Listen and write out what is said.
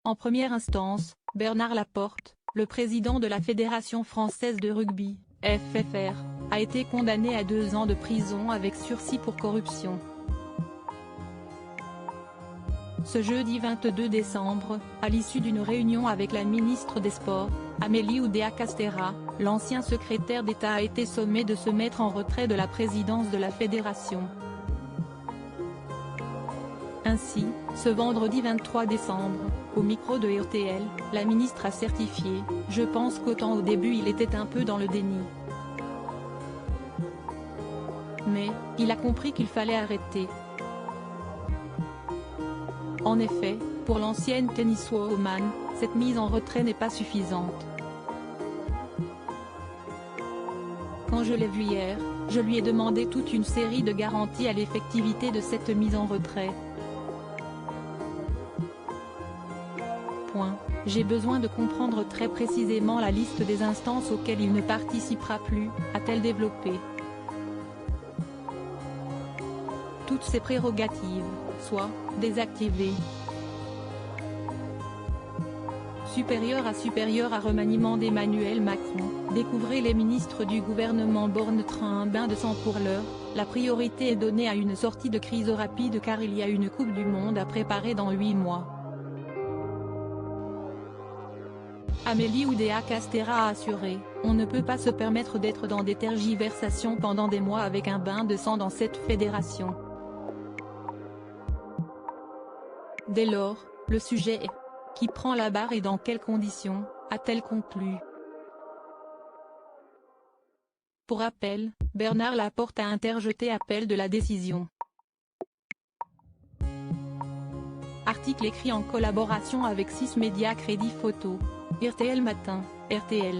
En première instance, Bernard Laporte, le président de la Fédération française de rugby, FFR, a été condamné à 2 ans de prison avec sursis pour corruption. Ce jeudi 22 décembre, à l'issue d'une réunion avec la ministre des Sports, Amélie Oudéa-Castéra, l'ancien secrétaire d'État a été sommé de se mettre en retrait de la présidence de la fédération. Ainsi, ce vendredi 23 décembre, au micro de RTL, la ministre a certifié « Je pense qu'autant au début il était un peu dans le déni. Mais, il a compris qu'il fallait arrêter. » En effet, pour l'ancienne tenniswoman, cette mise en retrait n'est pas suffisante. Quand je l'ai vue hier, je lui ai demandé toute une série de garanties à l'effectivité de cette mise en retrait. J'ai besoin de comprendre très précisément la liste des instances auxquelles il ne participera plus, a-t-elle développé. Toutes ses prérogatives, soit désactivées. Supérieur à remaniement d'Emmanuel Macron, découvrez les ministres du gouvernement Borne train un bain de sang pour l'heure, la priorité est donnée à une sortie de crise rapide car il y a une Coupe du Monde à préparer dans 8 mois. Amélie Oudéa-Castéra a assuré, on ne peut pas se permettre d'être dans des tergiversations pendant des mois avec un bain de sang dans cette fédération. Dès lors, le sujet est « Qui prend la barre et dans quelles conditions ?» a-t-elle conclu. Pour rappel, Bernard Laporte a interjeté appel de la décision. Article écrit en collaboration avec 6 médias Crédit Photo. RTL Matin, RTL.